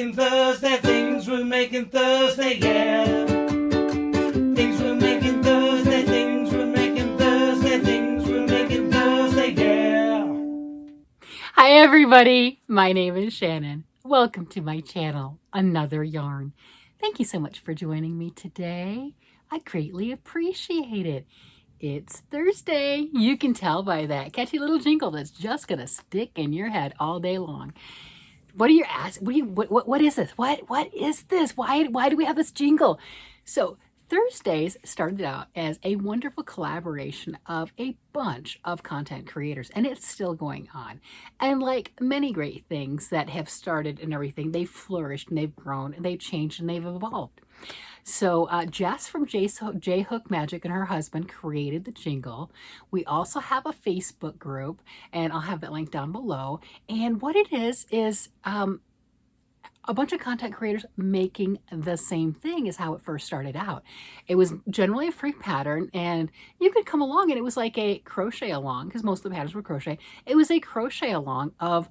making Thursday, things we're making Thursday, yeah. Things we're making Thursday, things we're making Thursday, things we're making Thursday, yeah. Hi everybody, my name is Shannon. Welcome to my channel, Another Yarn. Thank you so much for joining me today. I greatly appreciate it. It's Thursday. You can tell by that catchy little jingle that's just gonna stick in your head all day long. What are you asking? What is this? What is this? Why do we have this jingle? So Thursdays started out as a wonderful collaboration of a bunch of content creators, and it's still going on. And like many great things that have started and everything, they've flourished and they've grown and they've changed and they've evolved. So Jess from J Hook Magic and her husband created the jingle. We also have a Facebook group, and I'll have that link down below. And what it is a bunch of content creators making the same thing is how it first started out. It was generally a free pattern, and you could come along, and it was like a crochet along, because most of the patterns were crochet. It was a crochet along of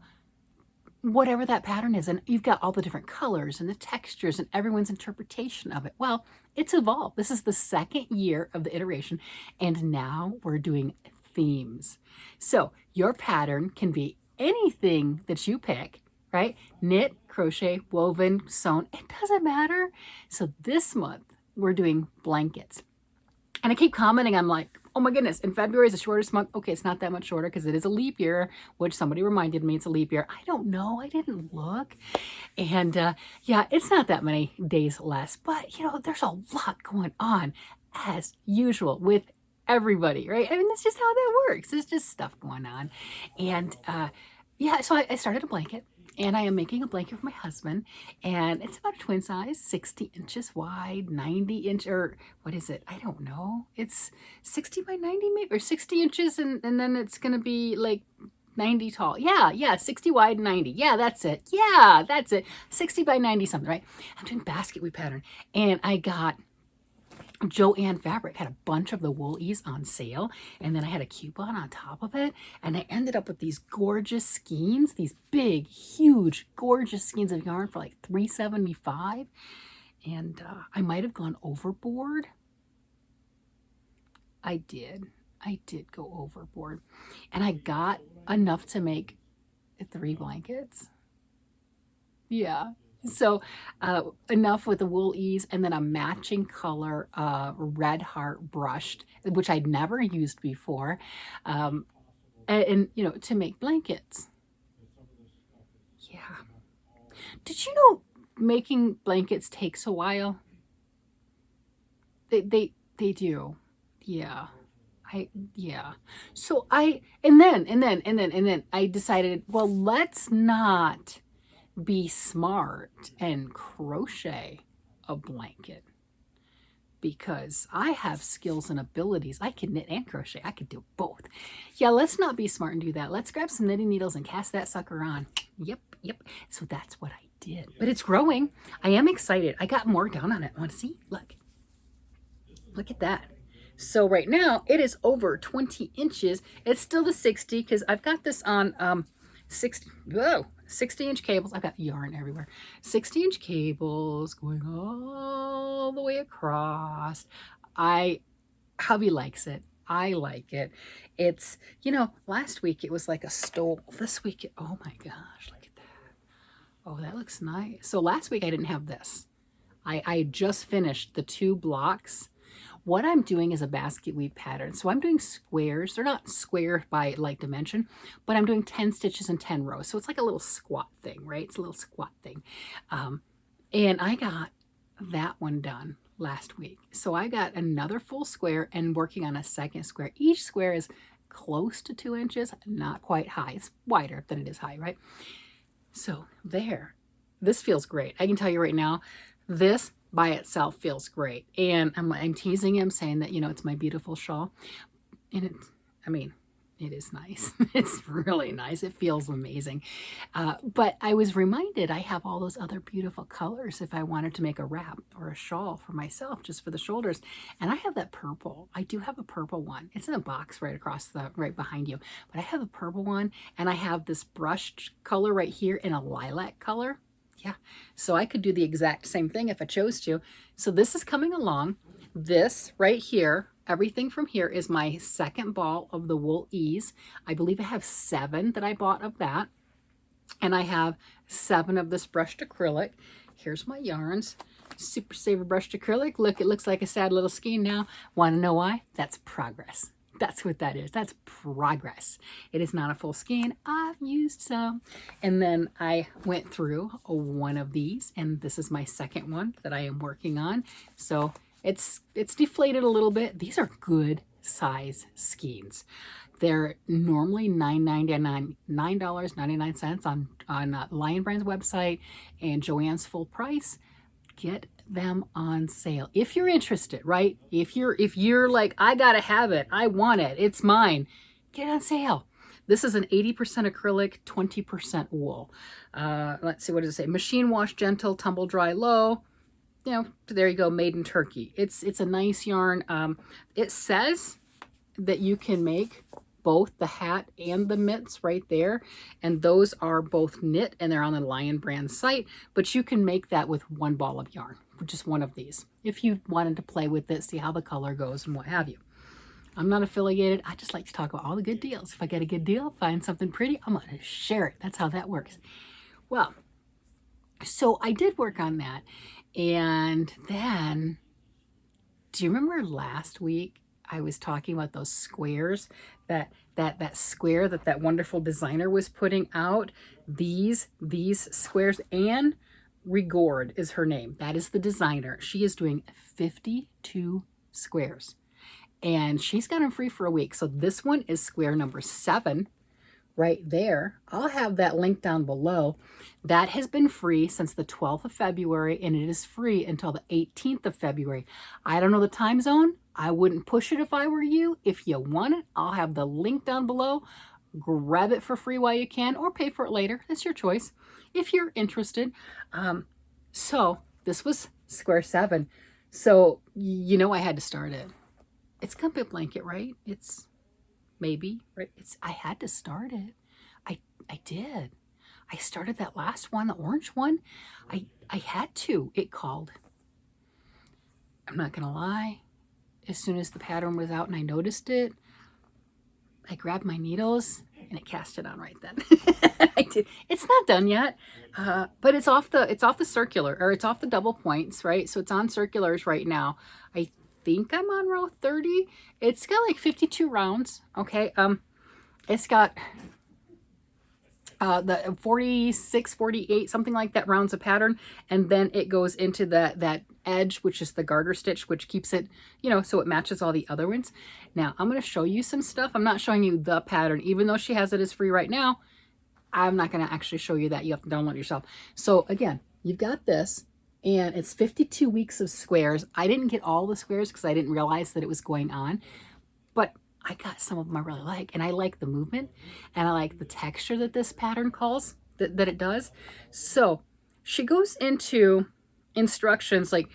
whatever that pattern is, and you've got all the different colors and the textures and everyone's interpretation of it. Well, it's evolved. This is the second year of the iteration, and now we're doing themes. So your pattern can be anything that you pick, right? Knit, crochet, woven, sewn, it doesn't matter. So this month we're doing blankets. And I keep commenting, I'm like, oh my goodness, and February is the shortest month. Okay, it's not that much shorter because it is a leap year, which somebody reminded me it's a leap year. I don't know, I didn't look. And yeah, it's not that many days less, but you know, there's a lot going on as usual with everybody, right? I mean, that's just how that works. There's just stuff going on. And yeah, so I started a blanket. And I am making a blanket for my husband, and it's about a twin size, 60 inches wide, 90 inch, or what is it? I don't know. It's 60 by 90 maybe, or 60 inches, and then it's going to be like 90 tall. Yeah, 60 wide, 90. Yeah, that's it. Yeah, that's it. 60 by 90 something, right? I'm doing basket weave pattern, and I got Joanne fabric, had a bunch of the woolies on sale, and then I had a coupon on top of it, and I ended up with these gorgeous skeins, these big, huge, gorgeous skeins of yarn for like $3.75, and I might have gone overboard. I did go overboard, and I got enough to make 3 blankets. Yeah. So enough with the wool ease, and then a matching color red heart brushed, which I'd never used before, and you know, to make blankets. Yeah. Did you know making blankets takes a while? They do. Yeah. Yeah. So and then I decided, well, let's not be smart and crochet a blanket, because I have skills and abilities. I can knit and crochet. I could do both. Yeah, let's not be smart and do that. Let's grab some knitting needles and cast that sucker on. Yep. So that's what I did. But it's growing. I am excited. I got more down on it. Want to see? Look at that. So right now it is over 20 inches. It's still the 60 because I've got this on 60-inch cables. I've got yarn everywhere. 60-inch cables going all the way across. Hubby likes it. I like it. It's, you know, last week it was like a stole. This week, oh my gosh, look at that. Oh, that looks nice. So last week I didn't have this. I just finished the 2 blocks. What I'm doing is a basket weave pattern. So I'm doing squares. They're not square by like dimension, but I'm doing 10 stitches and 10 rows. So it's like a little squat thing, right? It's a little squat thing. And I got that one done last week. So I got another full square and working on a second square. Each square is close to 2 inches, not quite high. It's wider than it is high, right? So there, this feels great. I can tell you right now, this by itself feels great. And I'm teasing him, saying that, you know, it's my beautiful shawl. And it's, I mean, it is nice. It's really nice. It feels amazing. But I was reminded I have all those other beautiful colors if I wanted to make a wrap or a shawl for myself, just for the shoulders. And I have that purple. I do have a purple one. It's in a box right across right behind you. But I have a purple one, and I have this brushed color right here in a lilac color. Yeah, so I could do the exact same thing if I chose to. So this is coming along. This right here, everything from here is my second ball of the Wool Ease. I believe I have 7 that I bought of that. And I have 7 of this brushed acrylic. Here's my yarns. Super Saver brushed acrylic. Look, it looks like a sad little skein now. Want to know why? That's progress. That's what that is. That's progress. It is not a full skein. I've used some. And then I went through one of these, and this is my second one that I am working on. So it's deflated a little bit. These are good size skeins. They're normally $9.99 on Lion Brand's website and Joann's full price. Get them on sale if you're interested, right? If you're like, I gotta have it, I want it, it's mine, get it on sale. This is an 80% acrylic, 20% wool. Let's see, what does it say? Machine wash gentle, tumble dry low. You know, there you go, made in Turkey. It's a nice yarn. It says that you can make both the hat and the mitts right there, and those are both knit and they're on the Lion Brand site, but you can make that with 1 ball of yarn, just one of these, if you wanted to play with it, see how the color goes and what have you. I'm not affiliated. I just like to talk about all the good deals. If I get a good deal, find something pretty, I'm gonna share it. That's how that works. Well, so I did work on that, and then, do you remember last week I was talking about those squares, that square that wonderful designer was putting out? These squares. Anne Rigord is her name. That is the designer. She is doing 52 squares, and she's got them free for a week. So this one is square number 7 right there. I'll have that link down below. That has been free since the 12th of February, and it is free until the 18th of February. I don't know the time zone. I wouldn't push it if I were you. If you want it, I'll have the link down below. Grab it for free while you can, or pay for it later. That's your choice if you're interested. So this was square 7. So, you know, I had to start it. It's gonna be a blanket, right? It's maybe, right? I had to start it. I did. I started that last one, the orange one. I had to. It called. I'm not gonna lie. As soon as the pattern was out and I noticed it, I grabbed my needles and it cast it on right then. I did. It's not done yet, but it's off the circular, or it's off the double points, right? So it's on circulars right now. I think I'm on row 30. It's got like 52 rounds. Okay. It's got the 46, 48, something like that rounds of pattern, and then it goes into that edge, which is the garter stitch, which keeps it, you know, so it matches all the other ones. Now I'm going to show you some stuff. I'm not showing you the pattern, even though she has it as free right now. I'm not going to actually show you that. You have to download it yourself. So again, you've got this, and it's 52 weeks of squares. I didn't get all the squares because I didn't realize that it was going on, but I got some of them I really like, and I like the movement, and I like the texture that this pattern calls, that it does. So she goes into instructions like,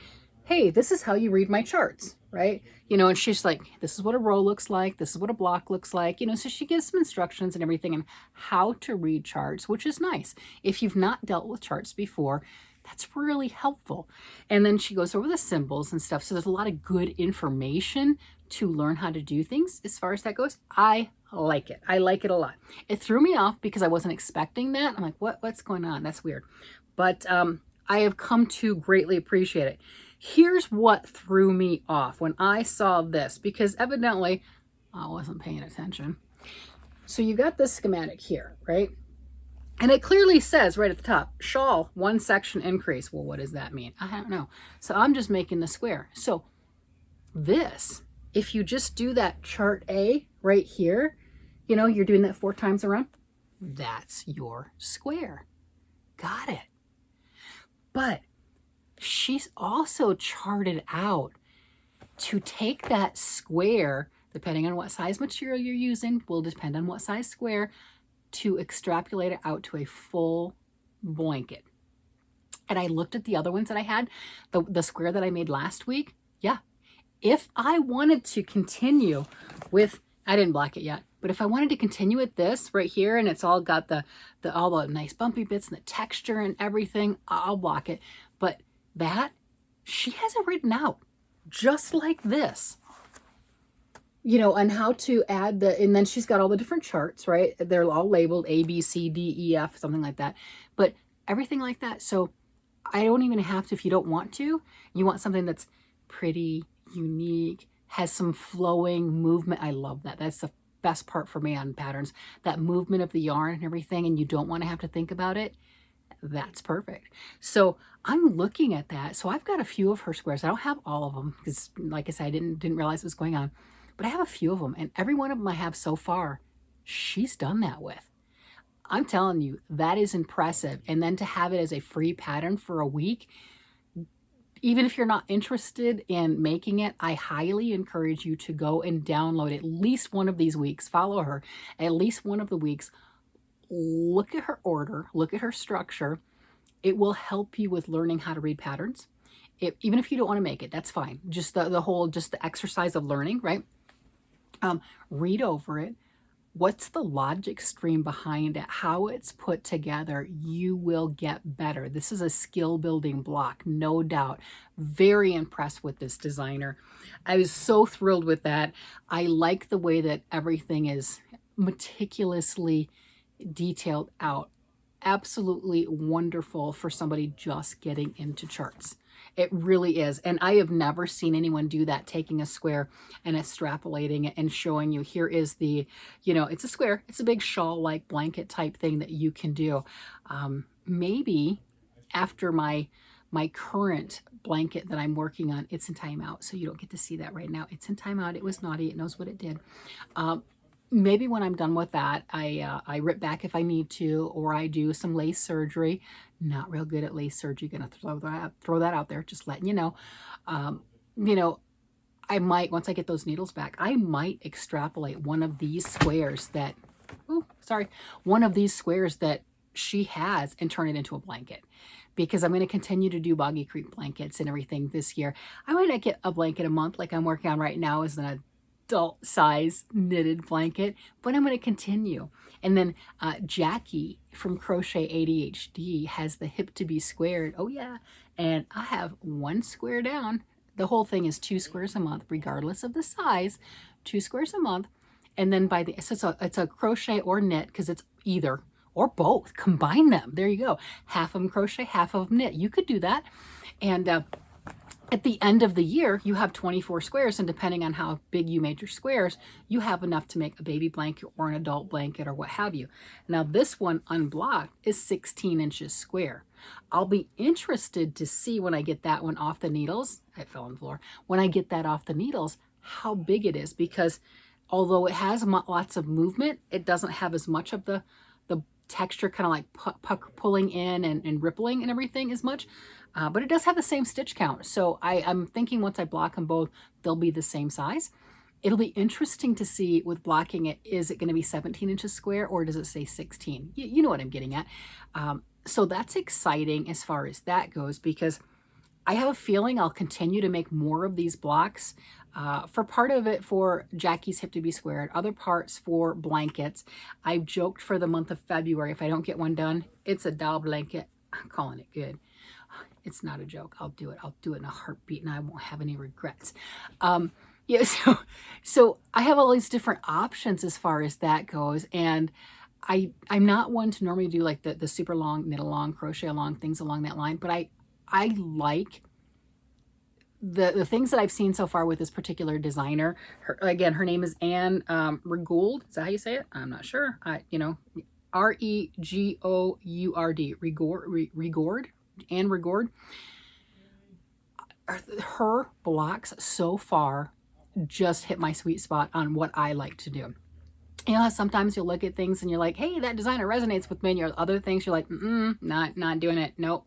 hey, this is how you read my charts, right? You know, and she's like, this is what a row looks like, this is what a block looks like, you know, so she gives some instructions and everything and how to read charts, which is nice. If you've not dealt with charts before, that's really helpful. And then she goes over the symbols and stuff. So there's a lot of good information to learn how to do things as far as that goes. I like it. I like it a lot. It threw me off because I wasn't expecting that. I'm like, what's going on? That's weird. But I have come to greatly appreciate it. Here's what threw me off when I saw this, because evidently I wasn't paying attention. So you got this schematic here, right? And it clearly says right at the top, shawl, 1 section increase. Well, what does that mean? I don't know. So I'm just making the square. So this, if you just do that chart A right here, you know, you're doing that 4 times around, that's your square. Got it. But she's also charted out to take that square, depending on what size material you're using, will depend on what size square, to extrapolate it out to a full blanket. And I looked at the other ones that I had, the square that I made last week. Yeah, if I wanted to continue with, I didn't block it yet. But if I wanted to continue with this right here, and it's all got all the nice bumpy bits and the texture and everything, I'll block it. But that, she has it written out just like this, you know, on how to add and then she's got all the different charts, right? They're all labeled A, B, C, D, E, F, something like that. But everything like that. So I don't even have to, if you don't want to, you want something that's pretty, unique, has some flowing movement. I love that. That's the best part for me on patterns, that movement of the yarn and everything, and you don't want to have to think about it. That's perfect. So I'm looking at that. So I've got a few of her squares. I don't have all of them because, like I said, I didn't realize what was going on, but I have a few of them, and every one of them I have so far, she's done that with. I'm telling you, that is impressive. And then to have it as a free pattern for a week, even if you're not interested in making it, I highly encourage you to go and download at least one of these weeks. Follow her at least one of the weeks. Look at her order, look at her structure. It will help you with learning how to read patterns. Even if you don't want to make it, that's fine. Just the exercise of learning, right? Read over it. What's the logic stream behind it? How it's put together? You will get better. This is a skill building block, no doubt. Very impressed with this designer. I was so thrilled with that. I like the way that everything is meticulously detailed out. Absolutely wonderful for somebody just getting into charts. It really is. And I have never seen anyone do that, taking a square and extrapolating it and showing you, here is the, you know, it's a square. It's a big shawl-like blanket type thing that you can do. Maybe after my current blanket that I'm working on, it's in timeout. So you don't get to see that right now. It's in timeout. It was naughty. It knows what it did. Maybe when I'm done with that, I rip back if I need to, or I do some lace surgery. Not real good at lace surgery. Gonna throw that out there, just letting you know. You know, I might, once I get those needles back, I might extrapolate one of these squares that, one of these squares that she has and turn it into a blanket. Because I'm going to continue to do Boggy Creek blankets and everything this year. I might not get a blanket a month like I'm working on right now as an adult size knitted blanket, but I'm going to continue. And then Jackie from Crochet ADHD has the hip to be squared. Oh yeah. And I have one square down. The whole thing is 2 squares a month, regardless of the size, 2 squares a month. And then so it's a crochet or knit, because it's either or both. Combine them. There you go. Half of them crochet, half of them knit. You could do that. And at the end of the year, you have 24 squares, and depending on how big you made your squares, you have enough to make a baby blanket or an adult blanket or what have you. Now, this one unblocked is 16 inches square. I'll be interested to see when I get that one off the needles. It fell on the floor. When I get that off the needles, how big it is, because although it has lots of movement, it doesn't have as much of the texture, kind of like pulling in and rippling and everything as much. But it does have the same stitch count. So I'm thinking once I block them both, they'll be the same size. It'll be interesting to see with blocking it, is it going to be 17 inches square or does it say 16? You know what I'm getting at. So that's exciting as far as that goes, because I have a feeling I'll continue to make more of these blocks. For part of it for Jackie's hip to be squared, other parts for blankets. I've joked for the month of February, if I don't get one done, it's a doll blanket. I'm calling it good. It's not a joke. I'll do it. I'll do it in a heartbeat and I won't have any regrets. Yeah, so I have all these different options as far as that goes. And I'm not one to normally do like the super long, knit along, crochet along, things along that line. But I like the things that I've seen so far with this particular designer. Her name is Anne Regould. Is that how you say it? I'm not sure. R-E-G-O-U-R-D. Regourd. Anne Regourd. Her blocks so far just hit my sweet spot on what I like to do. You know, sometimes you'll look at things and you're like, hey, that designer resonates with me. And your other things, you're like, not doing it. No,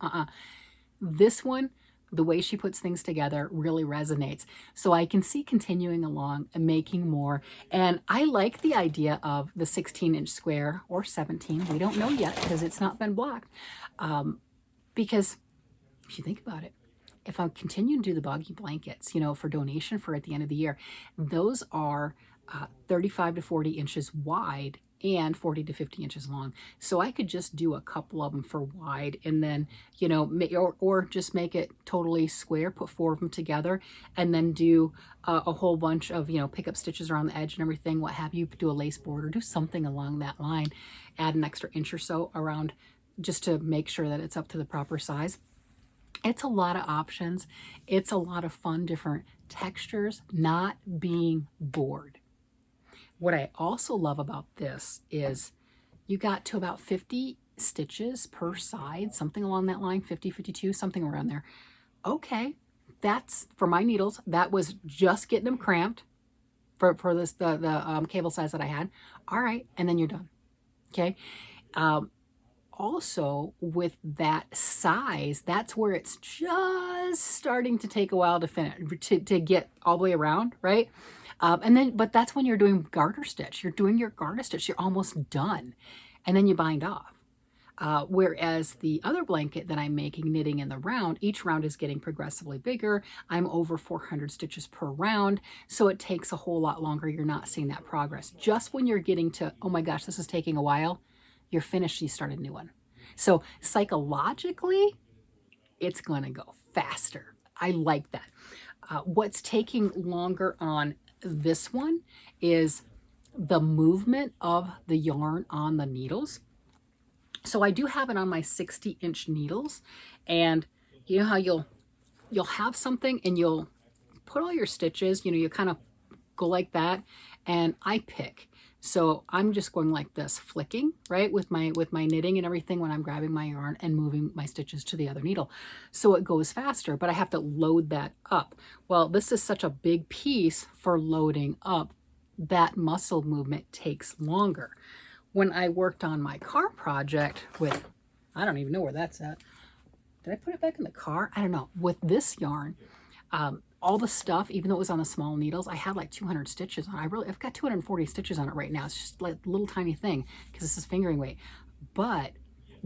This one, the way she puts things together really resonates. So I can see continuing along and making more. And I like the idea of the 16-inch square or 17. We don't know yet because it's not been blocked. Because if you think about it, if I'm continuing to do the Boggy blankets, you know, for donation for at the end of the year, those are 35 to 40 inches wide and 40 to 50 inches long. So I could just do a couple of them for wide and then, you know, or just make it totally square, put 4 of them together and then do a whole bunch of, you know, pick up stitches around the edge and everything, what have you, do a lace border, do something along that line, add an extra inch or so around just to make sure that it's up to the proper size. It's a lot of options. It's a lot of fun, different textures, not being bored. What I also love about this is you got to about 50 stitches per side, something along that line, 50, 52, something around there. Okay, that's for my needles. That was just getting them cramped for this the cable size that I had. All right, and then you're done. Okay. Also, with that size, that's where it's just starting to take a while to finish, to get all the way around, right? But that's when you're doing garter stitch. You're doing your garter stitch. You're almost done. And then you bind off. Whereas the other blanket that I'm making, knitting in the round, each round is getting progressively bigger. I'm over 400 stitches per round. So it takes a whole lot longer. You're not seeing that progress. Just when you're getting to, oh my gosh, this is taking a while, you're finished, you start a new one. So psychologically, it's going to go faster. I like that. What's taking longer on this one is the movement of the yarn on the needles. So I do have it on my 60-inch needles, and you know how you'll have something and you'll put all your stitches, you know, you kind of go like that, and I pick. So I'm just going like this, flicking, right, with my knitting and everything when I'm grabbing my yarn and moving my stitches to the other needle. So it goes faster, but I have to load that up. Well, this is such a big piece for loading up. That muscle movement takes longer. When I worked on my car project with, I don't even know where that's at. Did I put it back in the car? I don't know. With this yarn, all the stuff, even though it was on the small needles, I had like 200 stitches on. I've got 240 stitches on it right now. It's just like a little tiny thing because this is fingering weight. But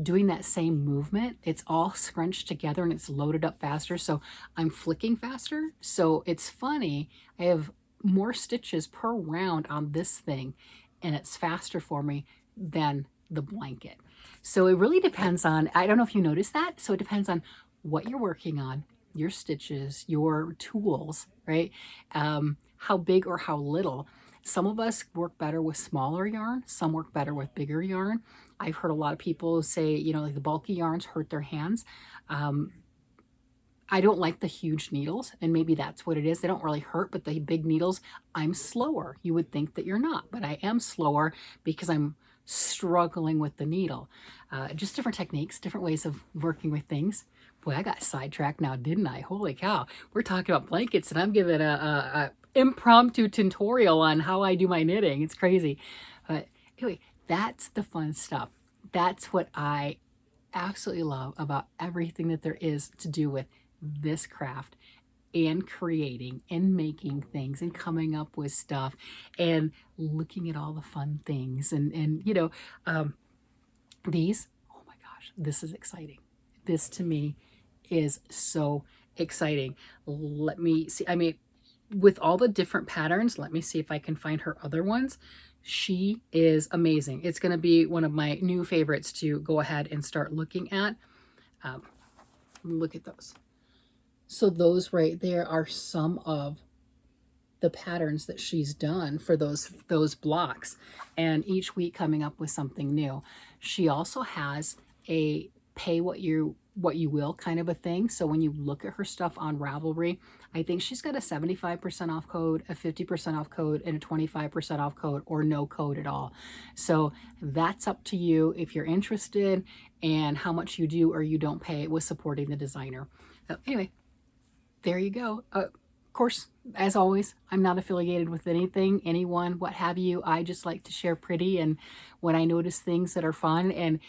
doing that same movement, it's all scrunched together and it's loaded up faster. So I'm flicking faster. So it's funny. I have more stitches per round on this thing and it's faster for me than the blanket. So it really depends on, I don't know if you noticed that. So it depends on what you're working on, your stitches, your tools, right? How big or how little. Some of us work better with smaller yarn. Some work better with bigger yarn. I've heard a lot of people say, you know, like the bulky yarns hurt their hands. I don't like the huge needles, and maybe that's what it is. They don't really hurt, but the big needles, I'm slower. You would think that you're not, but I am slower because I'm struggling with the needle. Just different techniques, different ways of working with things. Boy, I got sidetracked now, didn't I? Holy cow. We're talking about blankets and I'm giving a impromptu tutorial on how I do my knitting. It's crazy. But anyway, that's the fun stuff. That's what I absolutely love about everything that there is to do with this craft and creating and making things and coming up with stuff and looking at all the fun things and you know, these, oh my gosh, this is exciting. This to me is so exciting. Let me see. I mean, with all the different patterns, let me see if I can find her other ones. She is amazing. It's going to be one of my new favorites to go ahead and start looking at. Look at those. So those right there are some of the patterns that she's done for those blocks, and each week coming up with something new. She also has a pay what you will kind of a thing. So when you look at her stuff on Ravelry, I think she's got a 75% off code, a 50% off code, and a 25% off code, or no code at all. So that's up to you if you're interested and how much you do or you don't pay with supporting the designer. Anyway, there you go. Of course, as always, I'm not affiliated with anything, anyone, what have you. I just like to share pretty, and when I notice things that are fun, and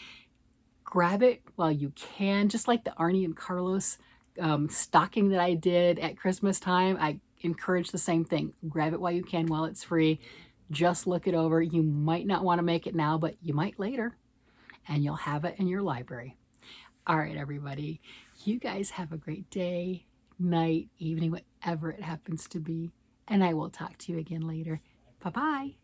grab it while you can. Just like the Arnie and Carlos stocking that I did at Christmas time, I encourage the same thing. Grab it while you can, while it's free. Just look it over. You might not want to make it now, but you might later, and you'll have it in your library. All right, everybody. You guys have a great day, night, evening, whatever it happens to be, and I will talk to you again later. Bye-bye.